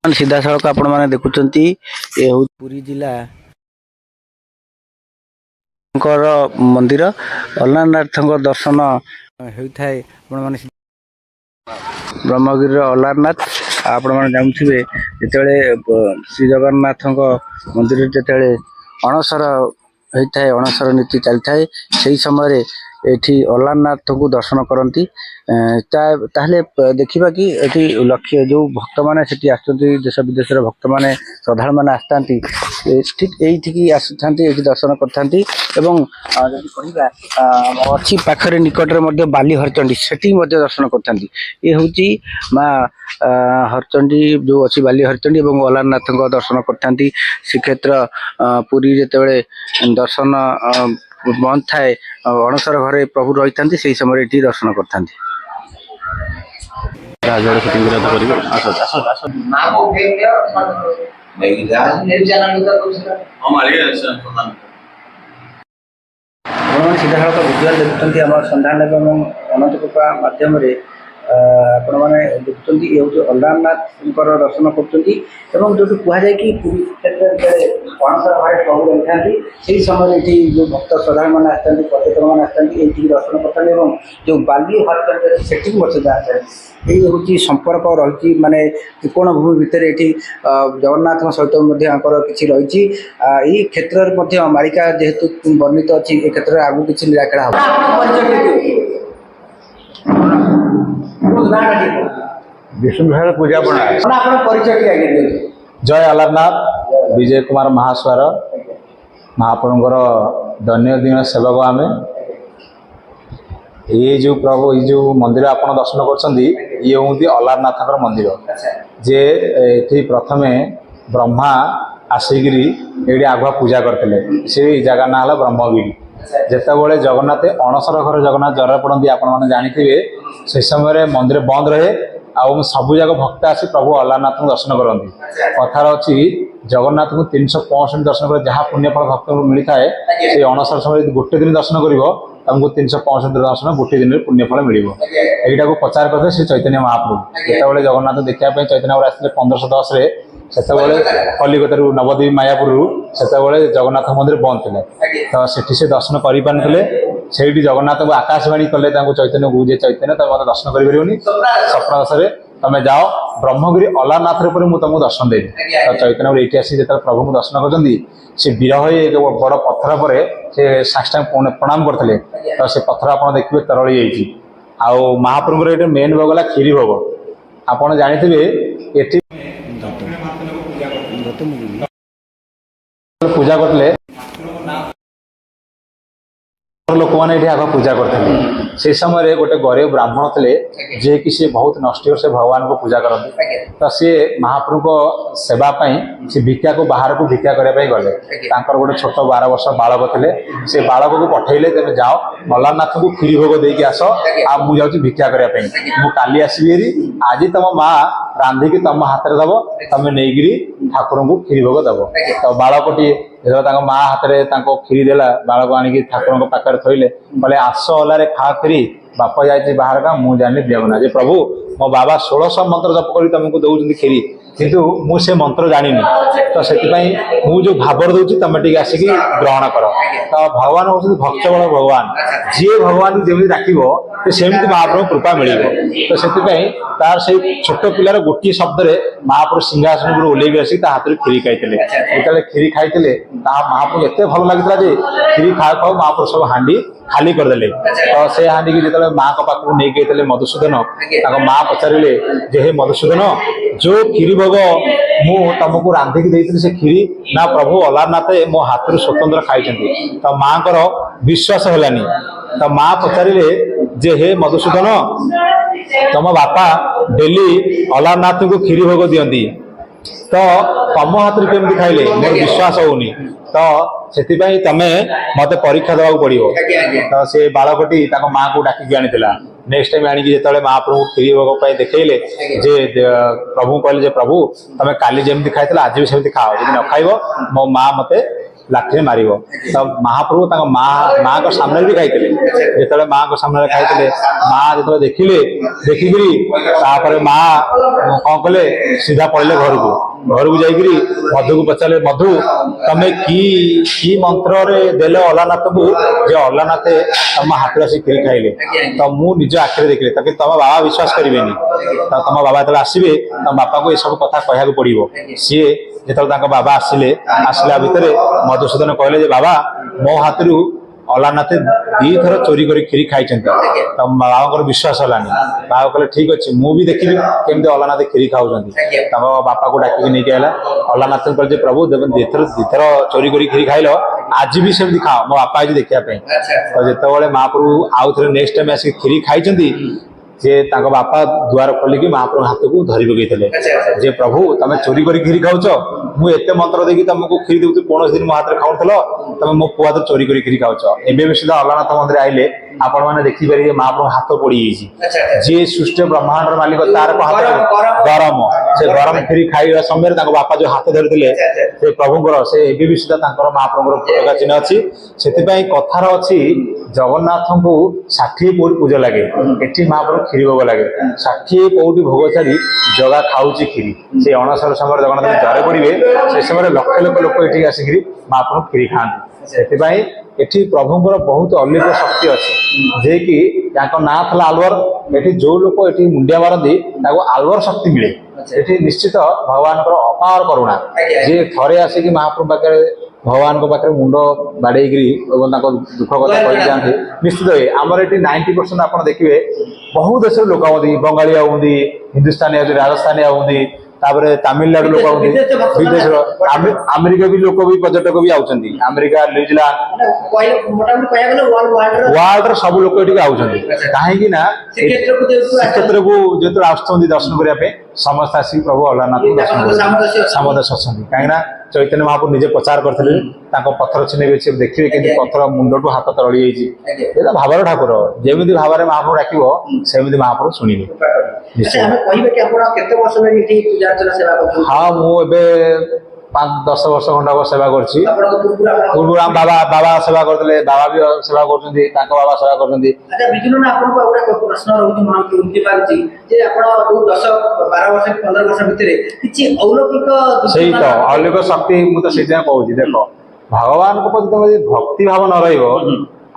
सीधा सड़क आपण मैंने देखुं ये हूँ पुरी जिला मंदिर अलारनाथ दर्शन होता है। ब्रह्मगिरी अलारनाथ आपण मैंने जानते जो श्री जगन्नाथ मंदिर जो अणसर होता है अणसर नीति चली थाए से समय एठी अलारनाथ को दर्शन करती ताहले देखा कि एठी लक्ष्य जो भक्त मैंने देश विदेश भक्त मैंने श्रद्धा मैंने आसता ठीक यही आसता दर्शन करती अच्छी पाखरे निकट में बाली हरचंडी से दर्शन करती ये हूँ माँ हरचंडी जो अच्छी बाली हरचंडी और अलारनाथ दर्शन करती श्रीक्षेत्र पुरी जिते दर्शन बंद थाए अणसर घरे प्रभु रही था से समय ये दर्शन करते सीधा सड़क विजुआल देखुं आम संधान एवं अनंत कृपा मध्यम आपण मैंने देखुं ये हूँ अलारनाथ दर्शन कर जो कहुए कि पुरी अणसर घरे प्रभु रही था से समय ये जो भक्त श्रद्धा मैंने आसता पर्यटक मैंने आसता ये दर्शन करते जो बाली हरचंडी से आसता ये हूँ संपर्क रही माने त्रिकोण भूमि भितर ये जगन्नाथ सहित किसी रही यही क्षेत्र में मालिका जेहेतु वर्णित अच्छी ए क्षेत्र में आगू किसी लीलाखेला विष्णुभर पूजा परिचय जय अलारनाथ विजय कुमार महास्वर महाप्रभुर दैनंदिन सेवक आम ये जो प्रभु ये जो मंदिर आप दर्शन कर ये हूँ अलारनाथ मंदिर जे ये प्रथमे ब्रह्मा आसिकी ये आगुआ पूजा करते से जगह ना है ब्रह्मगिरी जितेबाला जगन्नाथ अणसर घर जगन्नाथ जर पड़ती आपने जानते से समय मंदिर बंद रहे सबू जाक भक्त आसी प्रभु अलारनाथ को दर्शन करती कथार अच्छी जगन्नाथ को 365 दर्शन कर जहाँ पुण्यफल भक्त को मिलता है से अणसर समय गोटे दिन दर्शन करमको 365 दर्शन गोटे दिन पुण्यफल मिल यहीटा को प्रचार करते से चैतन्य महाप्रभु जितेबाला जगन्नाथ देखा चैतन्य आसते 1510 से कलिकता नवद्वीप मायापुर से जगन्नाथ मंदिर बंद थे तो से दर्शन कर पारे से जगन्नाथ को आकाशवाणी कले चैतन्य को जे चैतन्य तुम मतलब दर्शन कर स्वप्न दशा तुम जाओ ब्रह्मगिरी अलारनाथ तुमको दर्शन देवी तो चैतन्य ये आसी जो प्रभु को दर्शन कर विरह एक बड़ पत्थर पर से साष्टांग प्रणाम करते तो से पत्थर आप देखिए तरली जाइए महाप्रभुर ये मेन भोग है क्षीरी भोग आपड़ जानी ये पूजा करते लोक मैंने आग पूजा करते से समय गोटे गरीब ब्राह्मण थे जे कि सी बहुत नष्ट से भगवान को पूजा करते तो सी महाप्रभु को सेवाई से भिक्षा को बाहर को भिक्षा करने गले गोटे छोट 12 वर्ष बालक थे से बालक को पठेले तेज जाओ अलारनाथ को क्षीरी भोग देकी आस आ मुझे भिक्षा करने काली आसबि आज तुम माँ रांधिकी तुम हाथ में दब तुम नहीं ठाकुर को क्षीरी भोग दब तो बालकटी जो माँ हाथ में क्षीरी देला बालक आणिकी ठाकुर पाखे थोले बोले आस अलारे खा खीरी बाप जाए बाहर का मुझे जानी देवना जे प्रभु मो बाबा 1600 मंत्र जप कर तुमको दौरान क्षीरी किंतु मुझे मंत्र जानी तो से जो भावर दूसरी तुम टे आसिक ग्रहण कर तो भगवान हूँ भक्त बल भगवान जी भगवान को जमी डाक सेमती महाप्रभु कृपा मिल तो से तार से छोट पिलार गोटे शब्द महाप्रभु सिंहासन को ओल्लैक आसिक हाथ में क्षीरी खाई जो क्षीरी खाई महाप्रभु एत भल लगी क्षीरी खाऊ खाऊ महाप्रभु सब हाँडी खाली करदे तो से हाँडी की जो माँ को पाक नहीं गए मधुसूदन माँ पचारे जे हे मधुसूदन जो क्षीरी भोग मु तुमको रांधिकी देती से क्षीरी ना प्रभु अलारनाथ मो हाथ में स्वतंत्र खाई तो माँ को विश्वास है तो माँ पचारे जे हे मधुसूदन तुम बापा डेली अलारनाथ को क्षीरी भोग दियंती तो तुम हाथ में केमती खाइले मोर विश्वास होनी तो से तमें मत परीक्षा देवा पड़ो तो से बालकटी माँ को डाकिकी आनी नेक्स्ट टाइम आनिकी जो महाप्रभु क्षीरी भोग देखले जे प्रभु कहले जे प्रभु तुम काली जमी खाई आज भी सेमती खाओ जब न खाइब मो माँ मत ଲାଠିରେ ମାରିବ। ତ ମହାପ୍ରଭୁ ତାଙ୍କ ମାଙ୍କ ସାମ୍ନାରେ ବି ଖାଇଥିଲେ। ଯେତେବେଳେ ମାଙ୍କ ସାମ୍ନାରେ ଖାଇଥିଲେ, ମା ଯେତେବେଳେ ଦେଖିକିରି ତାପରେ ମା କଣ କଲେ, ସିଧା ପଳେଇଲେ ଘରକୁ ଯାଇକିରି ମଧୁକୁ ପଚାରିଲେ, ମଧୁ ତମେ କି ମନ୍ତ୍ରରେ ଦେଲ ଅଲାନାଥକୁ ଯେ ଅଲାନାଥ ତମ ହାତରେ ଆସି କ୍ଷୀରି ଖାଇଲେ? ତ ମୁଁ ନିଜ ଆଖିରେ ଦେଖିଲି। ତାକି ତମ ବାବା ବିଶ୍ୱାସ କରିବେନି। ତ ତମ ବାବା ଯେତେବେଳେ ଆସିବେ ତମ ବାପାଙ୍କୁ ଏସବୁ କଥା କହିବାକୁ ପଡିବ। ସିଏ ଯେତେବେଳେ ତାଙ୍କ ବାବା ଆସିଲା ଭିତରେ ମଧୁସୂଦନ କହିଲେ ଯେ ବାବା, ମୋ ହାତରୁ ଅଲାନାଥ 2 ଥର ଚୋରି କରି କ୍ଷୀରି ଖାଇଛନ୍ତି। ତ ବାବାଙ୍କର ବିଶ୍ୱାସ ହେଲାନି। ବାବା କହିଲେ ଠିକ ଅଛି, ମୁଁ ବି ଦେଖିବି କେମିତି ଅଲାନାଥ କ୍ଷୀରି ଖାଉଛନ୍ତି। ତାଙ୍କ ବାପାକୁ ଡାକିକି ନେଇକି ଆଇଲା। ଅଲାନାଥ କହିଲେ ଯେ ପ୍ରଭୁ, 2 ଥର ଚୋରି କରି କ୍ଷୀରି ଖାଇଲ, ଆଜି ବି ସେମିତି ଖାଅ, ମୋ ବାପା ଆଜି ଦେଖିବା ପାଇଁ। ତ ଯେତେବେଳେ ମହାପ୍ରଭୁ ଆଉ ଥରେ ନେକ୍ସଟ ଟାଇମ ଆସିକି କ୍ଷୀରି ଖାଇଛନ୍ତି, ଯେ ତାଙ୍କ ବାପା ଦୁଆର ଖୋଲିକି ମହାପ୍ରଭୁ ହାତକୁ ଧରି ପକେଇଥିଲେ ଯେ ପ୍ରଭୁ, ତମେ ଚୋରି କରି କ୍ଷୀରି ଖାଉଛ, ମୁଁ ଏତେ ମନ୍ତ୍ର ଦେଇକି ତମକୁ କ୍ଷୀରି ଦେଉଛି, କୌଣସି ଦିନ ମୋ ହାତରେ ଖାଉଥିଲ, ତମେ ମୋ ପୁଅ ହାତରେ ଚୋରି କରି କ୍ଷୀରି ଖାଉଛ। ଏବେ ବି ସୁଦ୍ଧା ଅଲାନାଥ ମନ୍ଦିର ଆଇଲେ ଆପଣ ମାନେ ଦେଖିପାରିବେ ମହାପ୍ରଭୁ ହାତ ପୋଡିଯାଇଛି। ଯିଏ ସୃଷ୍ଟି ବ୍ରହ୍ମାଣ୍ଡର ମାଲିକ, ତାର ହାତ ଗରମ, ସେ ଗରମ କ୍ଷୀରି ଖାଇବା ସମୟରେ ତାଙ୍କ ବାପା ଯୋଉ ହାତ ଧରିଥିଲେ ସେ ପ୍ରଭୁଙ୍କର, ସେ ଏବେ ବି ସୁଦ୍ଧା ତାଙ୍କର ମହାପ୍ରଭୁଙ୍କର ପତାକା ଚିହ୍ନ ଅଛି। ସେଥିପାଇଁ କଥାର ଅଛି, ଜଗନ୍ନାଥଙ୍କୁ 60 ପଉଟି ପୂଜା ଲାଗେ, ଏଠି ମହାପ୍ରଭୁ କ୍ଷୀରି ଭୋଗ ଲାଗେ। 60 ପଉଟି ଭୋଗ ଛାଡି ଜଗା ଖାଉଛି କ୍ଷୀରି। ସେ ଅଣସର ସମୟରେ ଜଗନ୍ନାଥ ଜ୍ୱର ପଡିବେ, ସେ ସମୟରେ ଲକ୍ଷ ଲକ୍ଷ ଲୋକ ଏଠିକି ଆସିକିରି ମହାପ୍ରଭୁ କ୍ଷୀରି ଖାଆନ୍ତି। ସେଥିପାଇଁ ଏଠି ପ୍ରଭୁଙ୍କର ବହୁତ ଅଲିକ ଶକ୍ତି ଅଛି, ଯେ କି ତାଙ୍କ ନାଁ ଥିଲା ଆଲୱର। ଏଠି ଯୋଉ ଲୋକ ଏଠି ମୁଣ୍ଡିଆ ମାରନ୍ତି ତାକୁ ଆଲୱର ଶକ୍ତି ମିଳେ। ଏଠି ନିଶ୍ଚିତ ଭଗବାନଙ୍କର ଅପାର କରୁଣା, ଯେ ଥରେ ଆସିକି ମହାପ୍ରଭୁ ପାଖରେ ଭଗବାନଙ୍କ ପାଖରେ ମୁଣ୍ଡ ବାଡେଇକିରି ଏବଂ ତାଙ୍କ ଦୁଃଖ କଥା କହିଯାଆନ୍ତି, ନିଶ୍ଚିତ ଆମର ଏଠି 90% ଆପଣ ଦେଖିବେ ବହୁ ଦେଶର ଲୋକ ହୁଅନ୍ତି, ବଙ୍ଗାଳୀ ହୁଅନ୍ତି, ହିନ୍ଦୁସ୍ତାନୀ ହୁଅନ୍ତି, ରାଜସ୍ଥାନୀ ହୁଅନ୍ତି, ତାପରେ ତାମିଲନାଡୁ ଲୋକ ହୁଅନ୍ତି, ବିଦେଶର ଆମେରିକା ବି ଲୋକ ବି ପର୍ଯ୍ୟଟକ ବି ଆଉଛନ୍ତି। ଆମେରିକା, ନ୍ୟୁଜିଲାଣ୍ଡ, ୱାର୍ଲଡର ସବୁ ଲୋକ ଏଠିକି ଆଉଛନ୍ତି। କାହିଁକି ନା ଶ୍ରୀକ୍ଷେତ୍ରକୁ ଯେତେବେଳେ ଆସୁଛନ୍ତି ଦର୍ଶନ କରିବା ପାଇଁ, ସମସ୍ତେ ଆସିକି ପ୍ରଭୁ ଅଲାରନାଥଙ୍କୁ ଦର୍ଶନ କରନ୍ତି, ସାମଦାସ ଅଛନ୍ତି। କାହିଁକି ନା ଚୈତନ୍ୟ ମହାପ୍ରଭୁ ନିଜେ ପ୍ରଚାର କରିଥିଲେ, ତାଙ୍କ ପଥର ଛିନେଇବେ, ସେ ଦେଖିବେ କେମିତି ପଥର ମୁଣ୍ଡଠୁ ହାତ ତରଳି ଯାଇଛି। ଏଇଟା ଭାବର ଠାକୁର, ଯେମିତି ଭାବରେ ମହାପ୍ରଭୁ ଡାକିବ ସେମିତି ମହାପ୍ରଭୁ ଶୁଣିବେ। ହଁ, ମୁଁ ଏବେ 5-10 ବର୍ଷ ଖଣ୍ଡେ ହବ ସେବା କରୁଛି। ପୂର୍ବରୁ ଆମ ବାବା ସେବା କରୁଥିଲେ, ବାବା ବି ସେବା କରୁଛନ୍ତି, ତାଙ୍କ ବାବା ସେବା କରୁଛନ୍ତି। ଆପଣଙ୍କୁ ଆଉ ଗୋଟେ ପ୍ରଶ୍ନ ରହୁଛି, ମନକୁ ଉଠି ପାରୁଛି ଯେ ଆପଣ ଯୋଉ 10-12 ବର୍ଷ 15 ବର୍ଷ ଭିତରେ କିଛି ଅଲୌକିକ, ସେଇ ତ ଅଲୌକିକ ଶକ୍ତି, ମୁଁ ତ ସେଇଥିପାଇଁ କହୁଛି। ଦେଖ, ଭଗବାନଙ୍କ ପ୍ରତି ତମେ ଯଦି ଭକ୍ତି ଭାବ ନ ରହିବ,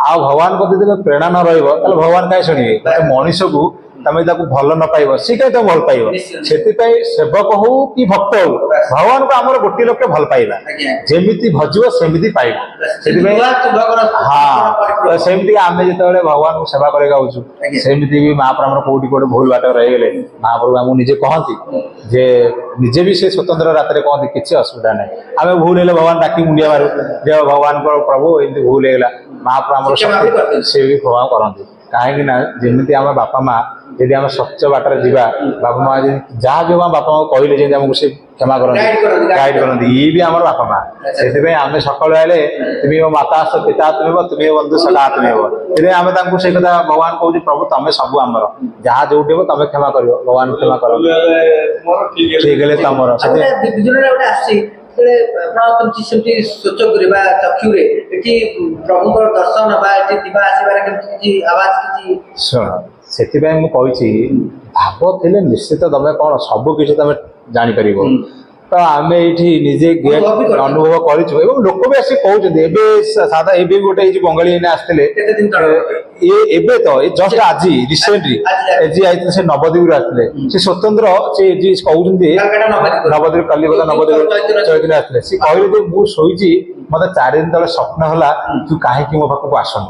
ଆଉ ଭଗବାନଙ୍କ ପ୍ରତି ତମେ ପ୍ରେରଣା ନ ରହିବ, ତାହେଲେ ଭଗବାନ କାହିଁ ଶୁଣିବେ? ଗୋଟେ ମଣିଷକୁ ତମେ ତାକୁ ଭଲ ନ ପାଇବ, ସେ କାହିଁ ତମେ ଭଲ ପାଇବ? ସେଥିପାଇଁ ସେବକ ହଉ କି ଭକ୍ତ ହଉ, ଭଗବାନଙ୍କୁ ଆମର ଗୋଟିଏ ଲକ୍ଷ୍ୟ ଭଲ ପାଇବା, ଯେମିତି ଭଜିବ ସେମିତି ପାଇବ। ସେଥିପାଇଁ ହଁ, ସେମିତି ଆମେ ଯେତେବେଳେ ଭଗବାନଙ୍କୁ ସେବା କରିବାକୁ ଯାଉଛୁ, ସେମିତି ବି ମହାପ୍ରଭୁ ଆମର କୋଉଠି କୋଉଠି ଭୁଲ ବାଟ ରହିଗଲେ ମହାପ୍ରଭୁ ଆମକୁ ନିଜେ କହନ୍ତି, ଯେ ନିଜେ ବି ସେ ସ୍ୱତନ୍ତ୍ର ରାତିରେ କହନ୍ତି କିଛି ଅସୁବିଧା ନାହିଁ। ଆମେ ଭୁଲ ହେଲେ ଭଗବାନ ଡାକି ମୁଣ୍ଡିଆ ମାରୁ, ଯେ ଭଗବାନଙ୍କର ପ୍ରଭୁ ଏମିତି ଭୁଲ ହେଇଗଲା, ମହାପ୍ରଭୁ ଆମର ସେ ବି ପ୍ରଭାବ କରନ୍ତି। କାହିଁକି ନା ଯେମିତି ଆମ ବାପା ମା, ଯଦି ଆମେ ସତ୍ୟ ବାଟରେ ଯିବା, ବାପା ମା ଯଦି ଯାହା ବି ଆମ ବାପା ମାଙ୍କୁ କହିଲେ ଯେମିତି ଆମକୁ ସେ କ୍ଷମା କରନ୍ତି, ଗାଇଡ୍ କରନ୍ତି, ଇଏ ବି ଆମର ବାପା ମା। ସେଥିପାଇଁ ଆମେ ସକାଳୁ ଆଇଲେ, ତୁମେ ମୋ ମାତା ଆସ ପିତା ତୁମେ, ତୁମେ ବନ୍ଧୁ ସଦା ତୁମେ ହେବ। ସେଥିପାଇଁ ଆମେ ତାଙ୍କୁ ସେଇ କଥା ଭଗବାନ କହୁଛି, ପ୍ରଭୁ ତମେ ସବୁ ଆମର, ଯାହା ଯୋଉଠି ହେବ ତମେ କ୍ଷମା କରିବ, ଭଗବାନ କ୍ଷମା କର, ଠିକ ହେଲେ ତମର। ଚକ୍ଷୁରେ ଏଠି ପ୍ରଭୁଙ୍କର ଦର୍ଶନ ବା ଏଠି ଯିବା ଆସିବାରେ କିଛି ଆବାଜ, କିଛି ଶୁଣ, ସେଥିପାଇଁ ମୁଁ କହିଛି, ଭାବ ଥିଲେ ନିଶ୍ଚିତ ତମେ କଣ ସବୁ କିଛି ତମେ ଜାଣିପାରିବ। ତ ଆମେ ଏଇଠି ନିଜେ ଅନୁଭବ କରିଛୁ, ଏବଂ ଲୋକ ବି ଆସିକି କହୁଛନ୍ତି। ଏବେ ସାଧା ଏବେ ବି ଗୋଟେ ହେଇଛି, ବଙ୍ଗାଳୀ ଏଇନେ ଆସିଥିଲେ, ଏବେ ତ ଜଷ୍ଟ ଆଜି ରିସେଣ୍ଟଲି ଆଜି ଯାଇଥିଲେ, ସେ ନବଦ୍ୱୀପରୁ ଆସିଥିଲେ। ସେ ସ୍ୱତନ୍ତ୍ର ସେ କହୁଛନ୍ତି, ନବଦ୍ୱୀପ କଲିକତା ନବଦ୍ୱୀପ ଚୈତନ୍ୟ ଆସିଥିଲେ। ସେ କହିଲେ ଯେ ମୁଁ ଶୋଇଛି, ମତେ 4 ଦିନ ତଳେ ସ୍ୱପ୍ନ ହେଲା, ତୁ କାହିଁକି ମୋ ପାଖକୁ ଆସୁନୁ?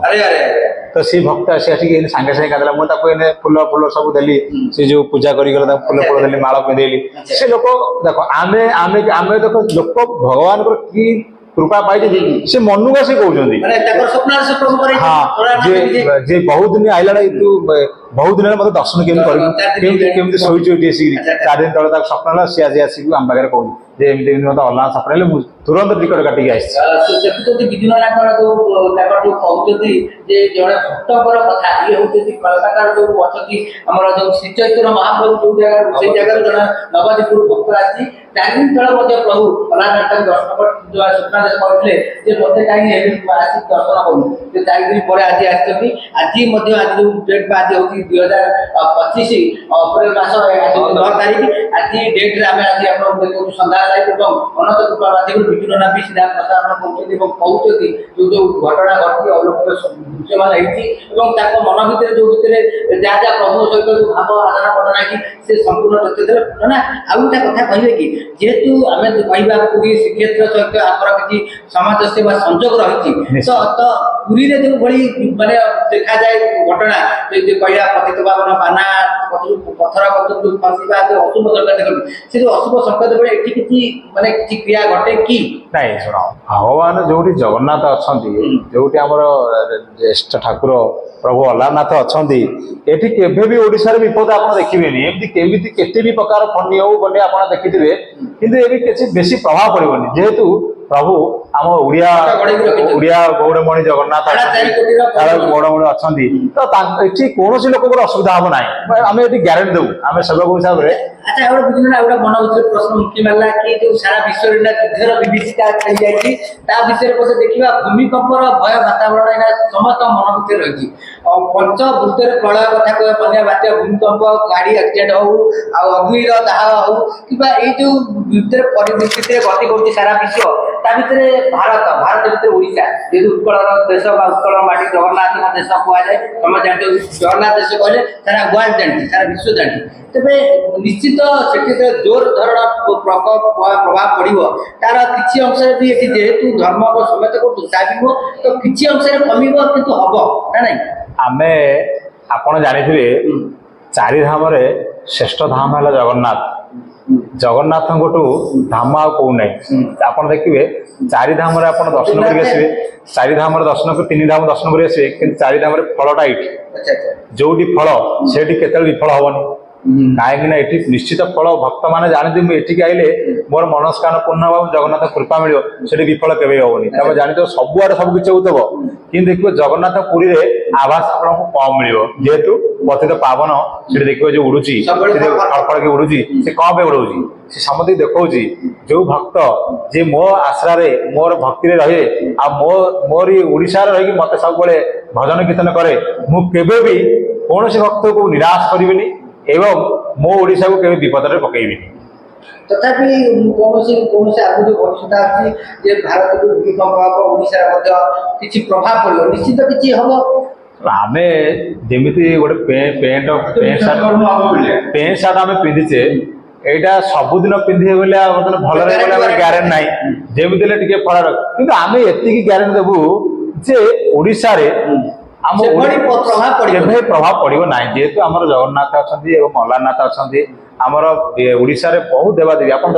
ତ ସେ ଭକ୍ତ ଆସି ଆସିକି ସାଙ୍ଗେ ସାଙ୍ଗେ କାନ୍ଦିଲା। ମୁଁ ତାକୁ ଏନେ ଫୁଲ ସବୁ ଦେଲି, ସେ ଯୋଉ ପୂଜା କରିଗଲା ତାକୁ ଫୁଲ ଦେଲି, ମାଳ ପିନ୍ଧେଇଲି। ସେ ଲୋକ ଦେଖ, ଆମେ ଦେଖ, ଲୋକ ଭଗବାନଙ୍କର କି କୃପା ପାଇଛନ୍ତି, ସେ ମନକୁ ଆସି କହୁଛନ୍ତି, ହଁ, ଯେ ବହୁତ ଦିନ ଆଇଲା ତୁ ବହୁତ ଦିନରେ ମତେ ଦର୍ଶନ କେମିତି କରିବୁ, କେମିତି ଶୋଇଛୁ ଏଠି ଆସିକି 4 ଦିନ ତଳେ ତାକୁ ସ୍ୱପ୍ନ ହେଲା, ସିଏ ଆଜି ଆସିକି ଆମ ପାଖରେ କହୁଛି ଯେ ଏମିତି ଏମିତି ମତେ ଅଲଗା ସ୍ୱପ୍ନ ହେଲେ, ମୁଁ ତୁରନ୍ତ ଟିକଟ କାଟିକି ଆସିଛି। ଦେଖୁଛନ୍ତି ବିଜୁନାଥଙ୍କର ତାଙ୍କର କହୁଛନ୍ତି ଯେ ଜଣେ ଭକ୍ତଙ୍କର କଥା, ଇଏ ହଉଛନ୍ତି କଲକାତାର ଅଛନ୍ତି ଆମର ଶ୍ରୀ ଚୈତନ୍ୟ ମହାପ୍ରଭୁ ଜାଗାରୁ, ସେଇ ଜାଗାରୁ ଜଣେ ନବଦ୍ୱୀପରୁ ଭକ୍ତ ଆସିଛି। 4 ଦିନ ତଳେ ମଧ୍ୟ ପ୍ରଭୁ ଅଲାରନାଥ ଦର୍ଶନ ସ୍ୱପ୍ନାଦେଶ କରିଥିଲେ ଯେ ମତେ କାହିଁକି ଆସିକି ଦର୍ଶନ କରୁନୁ, ସେ 4 ଦିନ ପରେ ଆଜି ଆସିଛନ୍ତି। ଆଜି ମଧ୍ୟ ଆଜି ଡେଟ୍ ଆଜି ହଉଛି 2025 ଅପ୍ରେଲ ମାସ 9 ତାରିଖ। ଆଜି ଡେଟ୍ରେ ଆମେ ଆଜି ଆପଣଙ୍କୁ ଦେଖାଉଛୁ ସନ୍ଧ୍ୟା ଲାଇଭ୍ ଏବଂ ଅନନ୍ତ କୃପା ମାଧ୍ୟମରେ ବିଜୁନାଥ ବି ସିଧା ପ୍ରସାରଣ କରୁଛନ୍ତି ଏବଂ କହୁଛନ୍ତି ଯୋଉ ଘଟଣା ଘଟିଛି, ଅଲୌକିକ ଦୃଶ୍ୟମାନ ହେଇଛି ଏବଂ ତାଙ୍କ ମନ ଭିତରେ ଯୋଉ ଭିତରେ ଯାହା ଯାହା ପ୍ରଭୁଙ୍କ ସହିତ ଯୋଉ ଭାବ ଆଦାନ ପ୍ରଦାନ ହେଇଛି ସେ ସମ୍ପୂର୍ଣ୍ଣ ତଥ୍ୟ ଦେଲେ। ନା ଆଉ ଗୋଟେ କଥା କହିବେ କି, ଯେହେତୁ ଆମେ କହିବା ପୁରୀ ଶ୍ରୀକ୍ଷେତ୍ର ସହିତ ଆମର କିଛି ସମାଜ ସେବା ସଂଯୋଗ ରହିଛି, ତ ପୁରୀରେ ଯୋଉଭଳି ମାନେ ଦେଖାଯାଏ ଘଟଣା, କହିବା ପତିତ ପାବନ ବାନା ପଥର ଖସିବା, ଯୋଉ ଅଶୁଭ ସଂକେତ ଦେଖନ୍ତୁ, ସେ ଯୋଉ ଅଶୁଭ ସଂକେତ ବେଳେ ଏଠି କିଛି ମାନେ କିଛି କ୍ରିୟା ଘଟେ କି ନାଇଁ? ଶୁଣ, ଭଗବାନ ଯୋଉଠି ଜଗନ୍ନାଥ ଅଛନ୍ତି, ଯୋଉଠି ଆମର ଜ୍ୟେଷ୍ଠ ଠାକୁର ପ୍ରଭୁ ଅଲାରନାଥ ଅଛନ୍ତି, ଏଠି କେବେ ବି ଓଡିଶାରେ ବିପଦ ଆପଣ ଦେଖିବେନି। ଏମିତି କେମିତି କେତେ ବି ପ୍ରକାର ଫନି ହଉ ବନ୍ୟା ଆପଣ ଦେଖିଥିବେ, କିନ୍ତୁ ଏବେ କିଛି ବେଶୀ ପ୍ରଭାବ ପଡିବନି, ଯେହେତୁ ପ୍ରଭୁ ଆମ ଓଡିଆ ଗୌଡ଼ମଣି ଜଗନ୍ନାଥ ଗୌଡ଼ମଣି ଅଛନ୍ତି, ତ ଏଠି କୌଣସି ଲୋକଙ୍କର ଅସୁବିଧା ହବ ନାହିଁ, ଆମେ ଏଠି ଗ୍ୟାରେଣ୍ଟି ଦେବୁ, ଆମେ ସେବକ ହିସାବରେ। ଆଚ୍ଛା, ଆଉ ଗୋଟେ ବୁଝିଲେ, ଆଉ ଗୋଟେ ମନ ଭିତରେ ପ୍ରଶ୍ନ ମୁକ୍ତି ମାରିଲା କି ଯୋଉ ସାରା ବିଶ୍ୱରେ ଯୁଦ୍ଧର ବିଭୀଷିକା ଖେଳି ଯାଇଛି, ତା ବିଷୟରେ ବୋଧେ ଦେଖିବା ଭୂମିକମ୍ପର ଭୟ ବାତାବରଣ ଏଇନା ସମସ୍ତଙ୍କ ମନ ଭିତରେ ରହିଛି। ପଞ୍ଚଭୂତରେ ପ୍ରଳୟ କଥା କହିବା, ବନ୍ୟା ବାତ୍ୟା ଭୂମିକମ୍ପ ଗାଡି ଆକ୍ସିଡେଣ୍ଟ ହଉ, ଆଉ ଅଗ୍ନିର ଦାହ ହଉ, କିମ୍ବା ଏଇ ଯୋଉ ଭିତରେ ପରିସ୍ଥିତିରେ ଗତି କରୁଛି ସାରା ବିଶ୍ୱ, ତା ଭିତରେ ଭାରତ ଭିତରେ ଓଡିଶା ଯେହେତୁ ଉତ୍କଳର ଦେଶ ବା ଉତ୍କଳର ମାଟି ଜଗନ୍ନାଥଙ୍କ ଦେଶ କୁହାଯାଏ, ତମେ ଜାଣିଛ ଜଗନ୍ନାଥ ଦେଶ କହିଲେ ସାରା ୱାର୍ଲଡ ଜାଣିଛି, ସାରା ବିଶ୍ୱ ଜାଣିଛି। ତେବେ ନିଶ୍ଚିତ ସେଠି ଜୋର ଧରଣ ପ୍ରଭାବ ପଡିବ, ତାର କିଛି ଅଂଶରେ ବି ଏଠି ଯେହେତୁ ଧର୍ମକୁ ସମେତ କରୁଛୁ ଚାଲିବ, ତ କିଛି ଅଂଶରେ କମିବ, କିନ୍ତୁ ହବ ନା ନାଇଁ? ଆମେ ଆପଣ ଜାଣିଥିବେ 4 ଧାମରେ ଶ୍ରେଷ୍ଠ ଧାମ ହେଲା ଜଗନ୍ନାଥ। ଜଗନ୍ନାଥଙ୍କଠୁ ଧାମ ଆଉ କୋଉ ନାହିଁ। ଆପଣ ଦେଖିବେ 4 ଧାମରେ ଆପଣ ଦର୍ଶନ କରି ଆସିବେ, 4 ଧାମରେ ଦର୍ଶନ କରି 3 ଧାମ ଦର୍ଶନ କରି ଆସିବେ, କିନ୍ତୁ 4 ଧାମରେ ଫଳଟା ଏଇଠି। ଯୋଉଠି ଫଳ ସେଠି କେତେବେଳେ ବିଫଳ ହବନି, କାହିଁକି ନା ଏଠି ନିଶ୍ଚିତ ଫଳ। ଭକ୍ତ ମାନେ ଜାଣନ୍ତି ମୁଁ ଏଠିକି ଆଇଲେ ମୋର ମନସ୍କାମନା ପୂର୍ଣ୍ଣ ହବ, ଜଗନ୍ନାଥ କୃପା ମିଳିବ, ସେଠି ବିଫଳ କେବେ ହବନି। ତମେ ଜାଣିଥିବ ସବୁଆଡେ ସବୁ କିଛି ହଉଥିବ, କିନ୍ତୁ ଦେଖିବ ଜଗନ୍ନାଥ ପୁରୀରେ ଆଭାସ ଆପଣଙ୍କୁ କମ ମିଳିବ, ଯେହେତୁ ପତିତ ପାବନ ସେଠି ଦେଖିବ ଯୋଉ ଉଡୁଛି, ଫଳଫଳକି ଉଡୁଛି, ସେ କଣ ପାଇଁ ଉଡୁଛି? ସେ ସମସ୍ତଙ୍କୁ ଦେଖଉଛି ଯୋଉ ଭକ୍ତ ଯେ ମୋ ଆଶ୍ରାରେ ମୋର ଭକ୍ତିରେ ରହେ, ଆଉ ମୋରି ଓଡିଶାରେ ରହିକି ମତେ ସବୁବେଳେ ଭଜନ କୀର୍ତ୍ତନ କରେ, ମୁଁ କେବେ ବି କୌଣସି ଭକ୍ତକୁ ନିରାଶ କରିବିନି ଏବଂ ମୋ ଓଡିଶାକୁ କେବେ ବିପଦରେ ପକେଇବିନି। ତଥାପି କୌଣସି ଆଗକୁ ଭବିଷ୍ୟତ ଅଛି ଯେ ଭାରତକୁ ଭୂମିକମ୍ପ ହବ, ଓଡିଶାରେ ମଧ୍ୟ କିଛି ପ୍ରଭାବ ପଡିବ, ନିଶ୍ଚିତ କିଛି ହବ। ଆମେ ଯେମିତି ଗୋଟେ ପ୍ୟାଣ୍ଟ ସାର୍ଟ ଆମେ ପିନ୍ଧିଛେ, ଏଇଟା ସବୁଦିନ ପିନ୍ଧିବେ ବୋଲି ଭଲରେ ଗ୍ୟାରେଣ୍ଟି ନାହିଁ, ଯେମିତି ହେଲେ ଟିକେ ଫରକ, କିନ୍ତୁ ଆମେ ଏତିକି ଗ୍ୟାରେଣ୍ଟି ଦେବୁ ଯେ ଓଡିଶାରେ ଆମ କେବେ ପ୍ରଭାବ ପଡିବ ନାହିଁ, ଯେହେତୁ ଆମର ଜଗନ୍ନାଥ ଅଛନ୍ତି ଏବଂ ଅଲାରନାଥ ଅଛନ୍ତି। ଆମର ଓଡିଶାରେ ବହୁତ ଦେବାଦେବୀ ଆପଣ